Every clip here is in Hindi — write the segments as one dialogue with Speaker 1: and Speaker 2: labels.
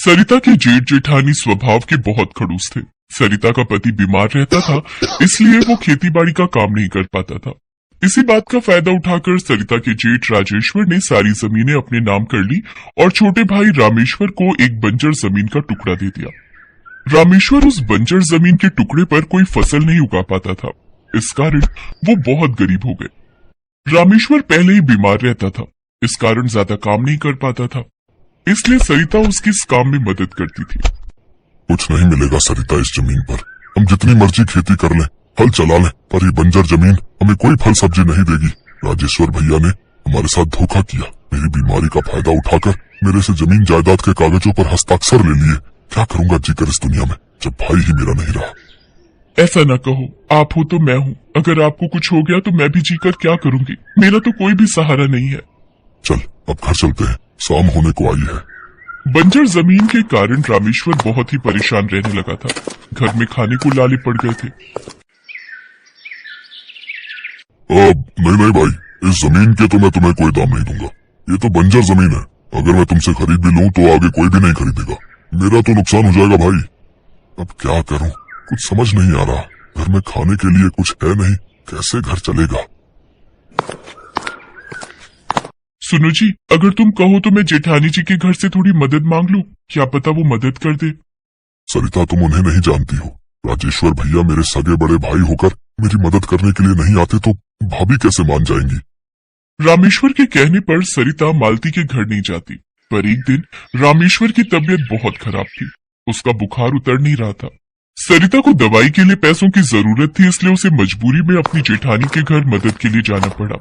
Speaker 1: सरिता के जेठ जेठानी स्वभाव के बहुत खड़ूस थे। सरिता का पति बीमार रहता था, इसलिए वो खेतीबाड़ी का काम नहीं कर पाता था। इसी बात का फायदा उठाकर सरिता के जेठ राजेश्वर ने सारी जमीनें अपने नाम कर ली और छोटे भाई रामेश्वर को एक बंजर जमीन का टुकड़ा दे दिया। रामेश्वर उस बंजर जमीन के टुकड़े पर कोई फसल नहीं उगा पाता था, इस कारण वो बहुत गरीब हो गए। रामेश्वर पहले ही बीमार रहता था, इस कारण ज्यादा काम नहीं कर पाता था, इसलिए सरिता उसकी इस काम में मदद करती थी।
Speaker 2: कुछ नहीं मिलेगा सरिता इस जमीन पर। हम जितनी मर्जी खेती कर लें, हल चला लें, पर ये बंजर जमीन हमें कोई फल सब्जी नहीं देगी। राजेश्वर भैया ने हमारे साथ धोखा किया, मेरी बीमारी का फायदा उठाकर मेरे से जमीन जायदाद के कागजों पर हस्ताक्षर ले लिए। क्या करूंगा जीकर इस दुनिया में जब भाई ही मेरा नहीं रहा।
Speaker 1: ऐसा न कहो, आप हो तो मैं हूँ। अगर आपको कुछ हो गया तो मैं भी जीकर क्या करूंगी, मेरा तो कोई भी सहारा नहीं है।
Speaker 2: चल अब घर चलते हैं, शाम होने को आई है।
Speaker 1: बंजर जमीन के कारण रामेश्वर बहुत ही परेशान रहने लगा था। घर में खाने को लाले पड़ गए थे।
Speaker 2: नहीं भाई, इस जमीन के तो मैं तुम्हें कोई दाम नहीं दूंगा। ये तो बंजर जमीन है, अगर मैं तुमसे खरीद भी लूं तो आगे कोई भी नहीं खरीदेगा। मेरा तो नुकसान हो जाएगा भाई। अब क्या करूं, कुछ समझ नहीं आ रहा। घर में खाने के लिए कुछ है नहीं, कैसे घर चलेगा।
Speaker 1: सुनो जी, अगर तुम कहो तो मैं जेठानी जी के घर से थोड़ी मदद मांग लूं, क्या पता वो मदद कर दे।
Speaker 2: सरिता तुम उन्हें नहीं जानती हो। राजेश्वर भैया मेरे सगे बड़े भाई होकर मेरी मदद करने के लिए नहीं आते तो भाभी कैसे मान जाएंगी।
Speaker 1: रामेश्वर के कहने पर सरिता मालती के घर नहीं जाती, पर एक दिन रामेश्वर की तबीयत बहुत खराब थी, उसका बुखार उतर नहीं रहा था। सरिता को दवाई के लिए पैसों की जरूरत थी, इसलिए उसे मजबूरी में अपनी जेठानी के घर मदद के लिए जाना पड़ा।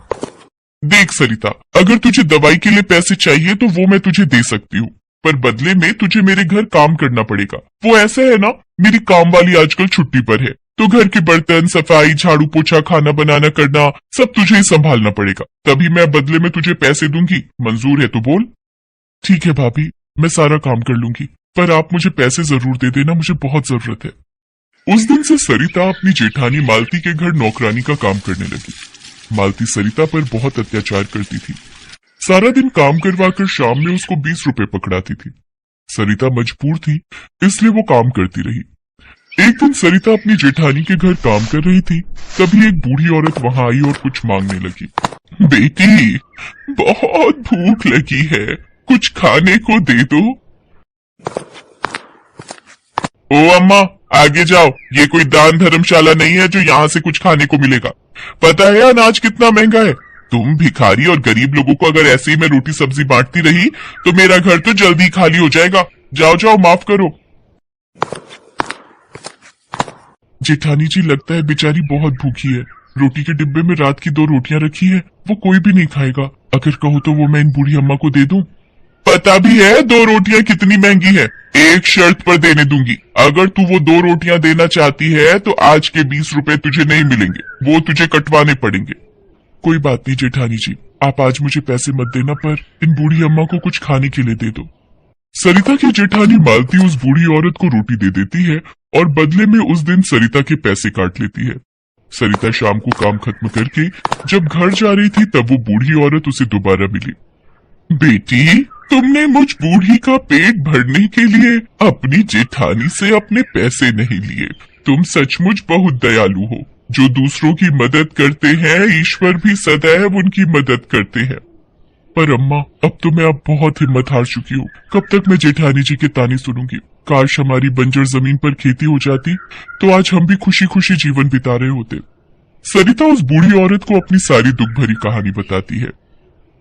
Speaker 1: देख सरिता, अगर तुझे दवाई के लिए पैसे चाहिए तो वो मैं तुझे दे सकती हूँ, पर बदले में तुझे मेरे घर काम करना पड़ेगा। वो ऐसा है ना, मेरी काम वाली आजकल छुट्टी पर है, तो घर के बर्तन, सफाई, झाड़ू पोछा, खाना बनाना करना सब तुझे ही संभालना पड़ेगा। तभी मैं बदले में तुझे पैसे दूंगी, मंजूर है तो बोल। ठीक है भाभी, मैं सारा काम कर लूंगी, पर आप मुझे पैसे जरूर दे देना, मुझे बहुत जरूरत है। उस दिन से सरिता अपनी जेठानी मालती के घर नौकरानी का काम करने लगी। मालती सरिता पर बहुत अत्याचार करती थी, सारा दिन काम करवाकर शाम में उसको 20 रुपए पकड़ाती थी। सरिता मजबूर थी, इसलिए वो काम करती रही। एक दिन सरिता अपनी जेठानी के घर काम कर रही थी, तभी एक बूढ़ी औरत वहां आई और कुछ मांगने लगी। बेटी, बहुत भूख लगी है, कुछ खाने को दे दो। ओ अम्मा, आगे जाओ, ये कोई दान धर्मशाला नहीं है जो यहाँ से कुछ खाने को मिलेगा। पता है अनाज कितना महंगा है। तुम भिखारी और गरीब लोगों को अगर ऐसे ही मैं रोटी सब्जी बांटती रही तो मेरा घर तो जल्दी खाली हो जाएगा। जाओ जाओ, माफ करो। जेठानी जी, लगता है बेचारी बहुत भूखी है। रोटी के डिब्बे में रात की 2 रोटियां रखी है, वो कोई भी नहीं खाएगा। अगर कहो तो वो मैं इन बूढ़ी अम्मा को दे दूं। पता भी है 2 रोटियां कितनी महंगी है। एक शर्त पर देने दूंगी, अगर तू वो 2 रोटियां देना चाहती है तो आज के 20 रुपए तुझे नहीं मिलेंगे, वो तुझे कटवाने पड़ेंगे। कोई बात नहीं जेठानी जी, आप आज मुझे पैसे मत देना, पर इन बूढ़ी अम्मा को कुछ खाने के लिए दे दो। सरिता की जेठानी मालती उस बूढ़ी औरत को रोटी दे देती है और बदले में उस दिन सरिता के पैसे काट लेती है। सरिता शाम को काम खत्म करके जब घर जा रही थी तब वो बूढ़ी औरत उसे दोबारा मिली। बेटी, तुमने मुझ बूढ़ी का पेट भरने के लिए अपनी जेठानी से अपने पैसे नहीं लिए। तुम सचमुच बहुत दयालु हो। जो दूसरों की मदद करते हैं, ईश्वर भी सदैव उनकी मदद करते हैं। पर अम्मा, अब तो मैं बहुत हिम्मत हार चुकी हूँ। कब तक मैं जेठानी जी के ताने सुनूंगी। काश हमारी बंजर जमीन पर खेती हो जाती तो आज हम भी खुशी खुशी जीवन बिता रहे होते। सरिता उस बूढ़ी औरत को अपनी सारी दुख भरी कहानी बताती है।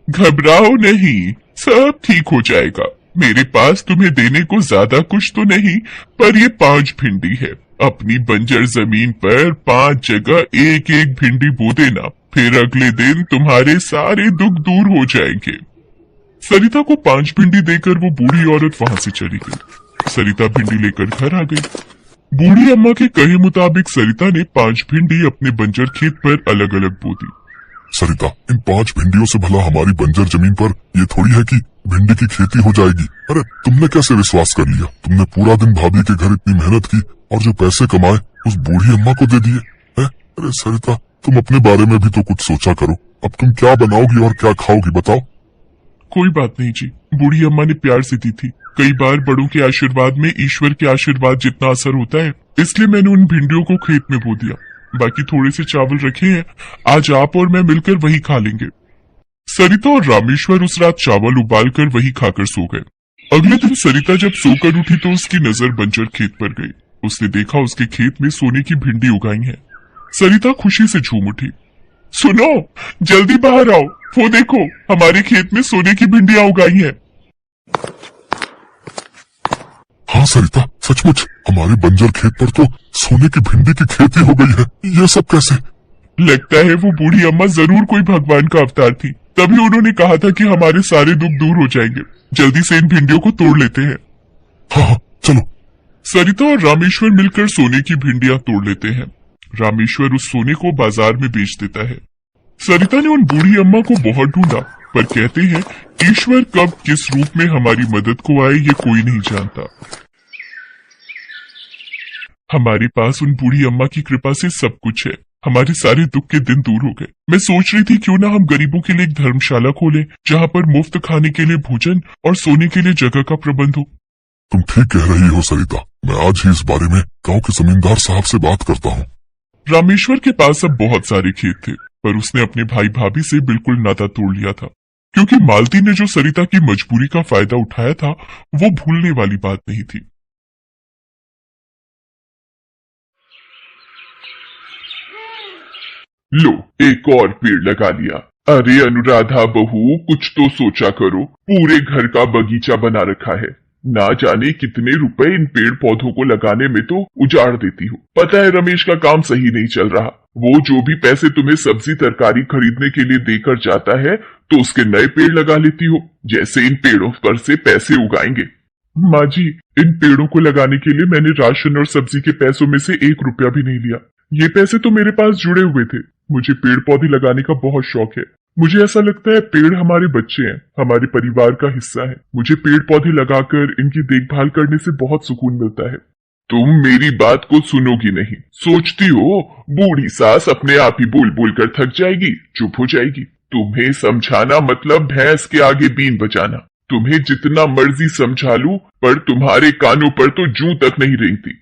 Speaker 1: घबराओ नहीं, सब ठीक हो जाएगा। मेरे पास तुम्हें देने को ज्यादा कुछ तो नहीं, पर ये 5 भिंडी है। अपनी बंजर जमीन पर 5 जगह एक एक भिंडी बो देना, फिर अगले दिन तुम्हारे सारे दुख दूर हो जाएंगे। सरिता को 5 भिंडी देकर वो बूढ़ी औरत वहां से चली गई। सरिता भिंडी लेकर घर आ गई। बूढ़ी अम्मा के कहे मुताबिक सरिता ने 5 भिंडी अपने बंजर खेत पर अलग अलग बो दी।
Speaker 2: सरिता, इन 5 भिंडियों से भला हमारी बंजर जमीन पर ये थोड़ी है कि भिंडी की खेती हो जाएगी। अरे तुमने कैसे विश्वास कर लिया? तुमने पूरा दिन भाभी के घर इतनी मेहनत की और जो पैसे कमाए उस बूढ़ी अम्मा को दे दिए हैं? अरे सरिता, तुम अपने बारे में भी तो कुछ सोचा करो। अब तुम क्या बनाओगी और क्या खाओगी, बताओ।
Speaker 1: कोई बात नहीं जी, बूढ़ी अम्मा ने प्यार से दी थी, कई बार बड़ों के आशीर्वाद में ईश्वर के आशीर्वाद जितना असर होता है, इसलिए मैंने उन भिंडियों को खेत में बो दिया। बाकी थोड़े से चावल रखे हैं, आज आप और मैं मिलकर वही खा लेंगे। सरिता और रामेश्वर उस रात चावल उबालकर वही खाकर सो गए। अगले दिन सरिता जब सोकर उठी तो उसकी नजर बंजर खेत पर गई। उसने देखा उसके खेत में सोने की भिंडी उगाई है। सरिता खुशी से झूम उठी। सुनो, जल्दी बाहर आओ, वो देखो हमारे खेत में सोने की भिंडियां उगाई हैं।
Speaker 2: हाँ सरिता, सचमुच हमारे बंजर खेत पर तो सोने की भिंडी की खेती हो गई है। ये सब कैसे?
Speaker 1: लगता है वो बूढ़ी अम्मा जरूर कोई भगवान का अवतार थी, तभी उन्होंने कहा था कि हमारे सारे दुख दूर हो जाएंगे। जल्दी से इन भिंडियों को तोड़ लेते हैं।
Speaker 2: हाँ, चलो।
Speaker 1: सरिता और रामेश्वर मिलकर सोने की भिंडियां तोड़ लेते हैं। रामेश्वर उस सोने को बाजार में बेच देता है। सरिता ने उन बूढ़ी अम्मा को बहुत ढूंढा, पर कहते हैं ईश्वर कब किस रूप में हमारी मदद को आए ये कोई नहीं जानता। हमारे पास उन बूढ़ी अम्मा की कृपा से सब कुछ है। हमारे सारे दुख के दिन दूर हो गए। मैं सोच रही थी क्यों ना हम गरीबों के लिए एक धर्मशाला खोलें, जहाँ पर मुफ्त खाने के लिए भोजन और सोने के लिए जगह का प्रबंध हो।
Speaker 2: तुम ठीक कह रही हो सरिता, मैं आज ही इस बारे में गांव के जमींदार साहब से बात करता हूँ।
Speaker 1: रामेश्वर के पास अब बहुत सारे खेत थे, पर उसने अपने भाई भाभी से बिल्कुल नाता तोड़ लिया था, क्योंकि मालती ने जो सरिता की मजबूरी का फायदा उठाया था वो भूलने वाली बात नहीं थी। लो, एक और पेड़ लगा लिया। अरे अनुराधा बहू, कुछ तो सोचा करो, पूरे घर का बगीचा बना रखा है। ना जाने कितने रुपए इन पेड़ पौधों को लगाने में तो उजाड़ देती हो। पता है रमेश का काम सही नहीं चल रहा। वो जो भी पैसे तुम्हें सब्जी तरकारी खरीदने के लिए देकर जाता है तो उसके नए पेड़ लगा लेती हो, जैसे इन पेड़ों पर से पैसे उगाएंगे। माँ जी, इन पेड़ों को लगाने के लिए मैंने राशन और सब्जी के पैसों में से 1 रुपया भी नहीं लिया। ये पैसे तो मेरे पास जुड़े हुए थे। मुझे पेड़ पौधे लगाने का बहुत शौक है। मुझे ऐसा लगता है पेड़ हमारे बच्चे हैं, हमारे परिवार का हिस्सा है। मुझे पेड़ पौधे लगाकर इनकी देखभाल करने से बहुत सुकून मिलता है। तुम मेरी बात को सुनोगी नहीं। सोचती हो बूढ़ी सास अपने आप ही बोल बोल कर थक जाएगी, चुप हो जाएगी। तुम्हें समझाना मतलब भैंस के आगे बीन बजाना। तुम्हें जितना मर्जी समझा लूं, पर तुम्हारे कानों पर तो जूं तक नहीं रेंगती।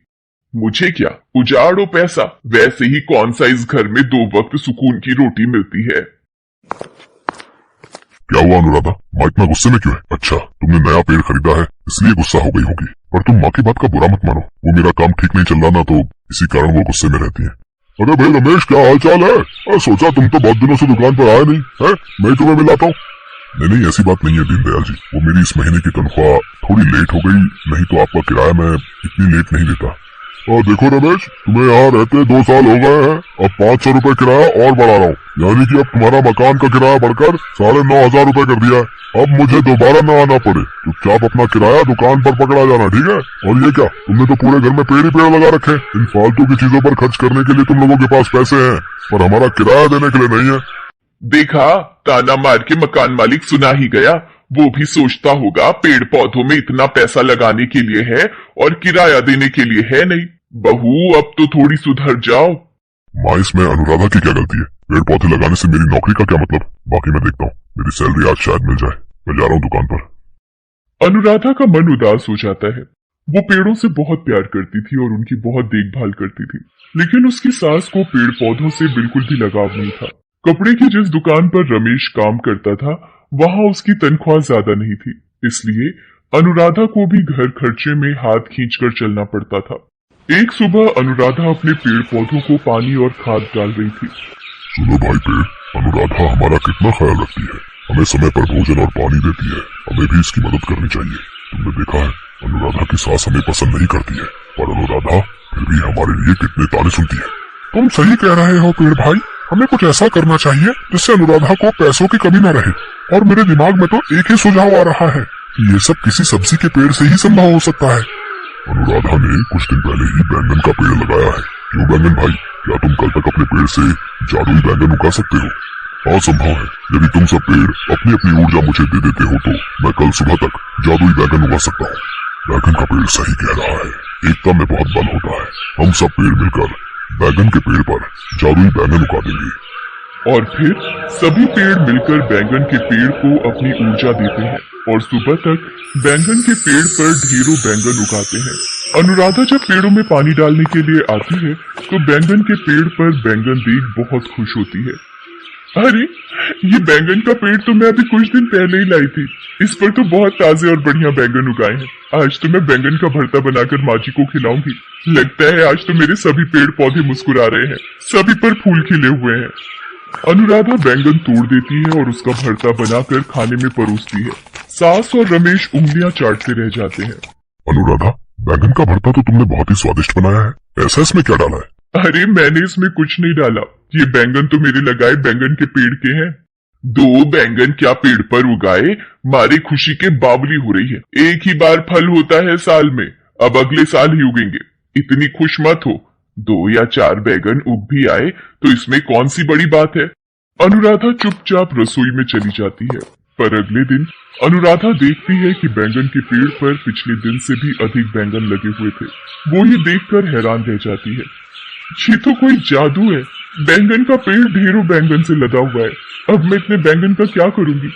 Speaker 1: मुझे क्या, उजाड़ो पैसा, वैसे ही कौन सा इस घर में 2 वक्त सुकून की रोटी मिलती है।
Speaker 2: क्या हुआ अनुराधा, माँ इतना गुस्से में क्यों है? अच्छा, तुमने नया पेड़ खरीदा है इसलिए गुस्सा हो गई होगी, पर तुम माँ की बात का बुरा मत मानो। वो मेरा काम ठीक नहीं चल रहा ना, तो इसी कारण वो गुस्से में रहती है। अरे भाई रमेश, क्या हाल चाल है? सोचा तुम तो बहुत दिनों से दुकान पर आए नहीं है, मैं तुम्हें मिलाता हूँ। नहीं, ऐसी बात नहीं है दीनदयाल जी, वो मेरी इस महीने की तनख्वाह थोड़ी लेट हो गई, नहीं तो आपका किराया मैं इतनी लेट नहीं देता। और देखो रमेश, तुम्हें यहाँ रहते 2 साल हो गए हैं, अब 500 रुपए किराया और बढ़ा रहा हूँ, यानी कि अब तुम्हारा मकान का किराया बढ़कर 9,500 रुपए कर दिया है। अब मुझे दोबारा न आना पड़े, चुपचाप अपना किराया दुकान पर पकड़ा जाना, ठीक है? और ये क्या, तुमने तो पूरे घर में पेड़ ही पेड़ लगा रखे। इन फालतू की चीजों पर खर्च करने के लिए तुम लोगों के पास पैसे हैं, पर हमारा किराया देने के लिए नहीं है।
Speaker 1: देखा, ताना मार के मकान मालिक सुना ही गया। वो भी सोचता होगा पेड़ पौधों में इतना पैसा लगाने के लिए है और किराया देने के लिए है नहीं। बहू, अब तो थोड़ी सुधर जाओ।
Speaker 2: माँ, इसमें अनुराधा की क्या गलती है? पेड़ पौधे लगाने से मेरी नौकरी का क्या मतलब? बाकी मैं देखता हूँ, मेरी सैलरी आज शायद मिल जाए। मैं जा रहा हूँ दुकान पर।
Speaker 1: अनुराधा का मन उदास हो जाता है। वो पेड़ों से बहुत प्यार करती थी और उनकी बहुत देखभाल करती थी, लेकिन उसकी सास को पेड़ पौधों से बिल्कुल भी लगाव नहीं था। कपड़े की जिस दुकान पर रमेश काम करता था, वहां उसकी तनख्वाह ज्यादा नहीं थी, इसलिए अनुराधा को भी घर खर्चे में हाथ खींचकर चलना पड़ता था। एक सुबह अनुराधा अपने पेड़ पौधों को पानी और खाद डाल रही थी।
Speaker 2: सुनो भाई पेड़, अनुराधा हमारा कितना ख्याल रखती है, हमें समय पर भोजन और पानी देती है, हमें भी इसकी मदद करनी चाहिए। तुमने देखा है, अनुराधा की सास हमें पसंद नहीं करती है, पर अनुराधा फिर भी हमारे लिए कितने ताने सुनती है। तुम सही कह रहे हो पेड़ भाई, हमें कुछ ऐसा करना चाहिए जिससे अनुराधा को पैसों की कमी न रहे। और मेरे दिमाग में तो एक ही सुझाव आ रहा है कि ये सब किसी सब्जी के पेड़ से ही संभव हो सकता है। अनुराधा ने कुछ दिन पहले ही बैंगन का पेड़ लगाया है। क्यों बैंगन भाई, क्या तुम कल तक अपने पेड़ से जादुई बैंगन उगा सकते हो? हाँ संभव है। यदि तुम सब पेड़ अपनी अपनी ऊर्जा मुझे दे देते हो तो मैं कल सुबह तक जादुई बैंगन उगा सकता हूँ। बैंगन का पेड़ सही कह रहा है, एकता में बहुत बल होता है। हम सब पेड़ मिलकर बैंगन के पेड़ पर जादुई बैंगन उगा देंगे।
Speaker 1: और फिर सभी पेड़ मिलकर बैंगन के पेड़ को अपनी ऊर्जा देते हैं और सुबह तक बैंगन के पेड़ पर ढेरों बैंगन उगाते हैं। अनुराधा जब पेड़ों में पानी डालने के लिए आती है तो बैंगन के पेड़ पर बैंगन देख बहुत खुश होती है। अरे, ये बैंगन का पेड़ तो मैं अभी कुछ दिन पहले ही लाई थी। इस पर तो बहुत ताजे और बढ़िया बैंगन उगाए हैं। आज तो मैं बैंगन का भरता बनाकर माँ जी को खिलाऊंगी। लगता है आज तो मेरे सभी पेड़ पौधे मुस्कुरा रहे हैं, सभी पर फूल खिले हुए हैं। अनुराधा बैंगन तोड़ देती है और उसका भरता बनाकर खाने में परोसती है। सास और रमेश उंगलियां चाटते रह जाते हैं।
Speaker 2: अनुराधा, बैंगन का भरता तो तुमने बहुत ही स्वादिष्ट बनाया है। ऐसा इसमें क्या डाला है?
Speaker 1: अरे, मैंने इसमें कुछ नहीं डाला। ये बैंगन तो मेरे लगाए बैंगन के पेड़ के हैं। 2 बैंगन क्या पेड़ पर उगाए, मारे खुशी के बावली हो रही है। एक ही बार फल होता है साल में, अब अगले साल ही उगेंगे। इतनी खुश मत हो। 2 या 4 बैंगन उग भी आए तो इसमें कौन सी बड़ी बात है। अनुराधा चुपचाप रसोई में चली जाती है। पर अगले दिन अनुराधा देखती है कि बैंगन के पेड़ पर पिछले दिन से भी अधिक बैंगन लगे हुए थे। वो ये देखकर हैरान रह जाती है। ये तो कोई जादू है। बैंगन का पेड़ ढेरों बैंगन से लदा हुआ है। अब मैं इतने बैंगन का क्या करूंगी।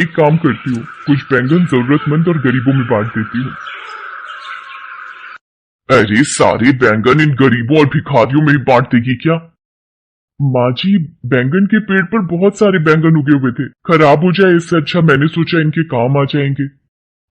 Speaker 1: एक काम करती हूँ, कुछ बैंगन जरूरतमंद और गरीबों में बांट देती हूँ। अरे, सारे बैंगन इन गरीबों और भिखारियों में ही बांट देगी क्या? माँ जी, बैंगन के पेड़ पर बहुत सारे बैंगन उगे हुए थे। खराब हो जाए इससे अच्छा मैंने सोचा इनके काम आ जाएंगे।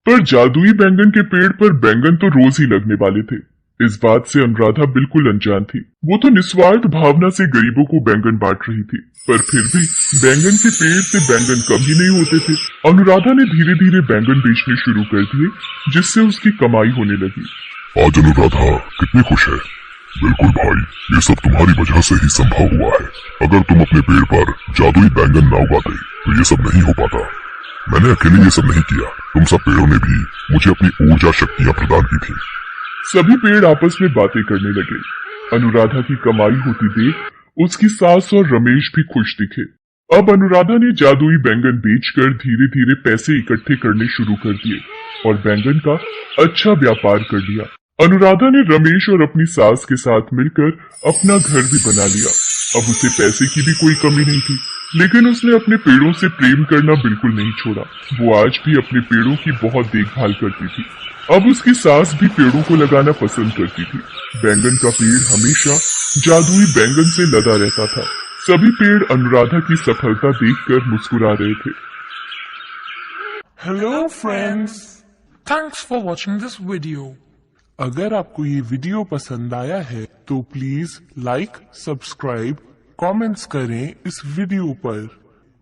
Speaker 1: पर जादुई बैंगन के पेड़ पर बैंगन तो रोज ही लगने वाले थे। इस बात से अनुराधा बिल्कुल अनजान थी। वो तो निस्वार्थ भावना से गरीबों को बैंगन बांट रही थी। पर फिर भी बैंगन के पेड़ से बैंगन कम ही नहीं होते थे। अनुराधा ने धीरे धीरे बैंगन बेचने शुरू कर दिए, जिससे उसकी कमाई होने लगी।
Speaker 2: आज अनुराधा कितनी खुश है। बिल्कुल भाई, ये सब तुम्हारी वजह से ही संभव हुआ है। अगर तुम अपने पेड़ पर जादुई बैंगन ना उगाते तो ये सब नहीं हो पाता। मैंने अकेले ये सब नहीं किया, तुम सब पेड़ों ने भी मुझे अपनी ऊर्जा शक्तियां प्रदान की थी।
Speaker 1: सभी पेड़ आपस में बातें करने लगे। अनुराधा की कमाई होती देख उसकी सास और रमेश भी खुश दिखे। अब अनुराधा ने जादुई बैंगन बेचकर धीरे धीरे पैसे इकट्ठे करने शुरू कर दिए और बैंगन का अच्छा व्यापार कर लिया। अनुराधा ने रमेश और अपनी सास के साथ मिलकर अपना घर भी बना लिया। अब उसे पैसे की भी कोई कमी नहीं थी, लेकिन उसने अपने पेड़ों से प्रेम करना बिल्कुल नहीं छोड़ा। वो आज भी अपने पेड़ों की बहुत देखभाल करती थी। अब उसकी सास भी पेड़ों को लगाना पसंद करती थी। बैंगन का पेड़ हमेशा जादुई बैंगन से लदा रहता था। सभी पेड़ अनुराधा की सफलता देखकर मुस्कुरा रहे थे।
Speaker 3: Hello friends, thanks for watching this video. अगर आपको ये वीडियो पसंद आया है तो प्लीज लाइक, सब्सक्राइब, कमेंट्स करें इस वीडियो पर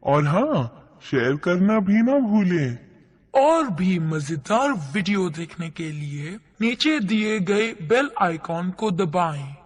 Speaker 3: और हाँ, शेयर करना भी ना भूलें। और भी मजेदार वीडियो देखने के लिए नीचे दिए गए बेल आइकॉन को दबाएं।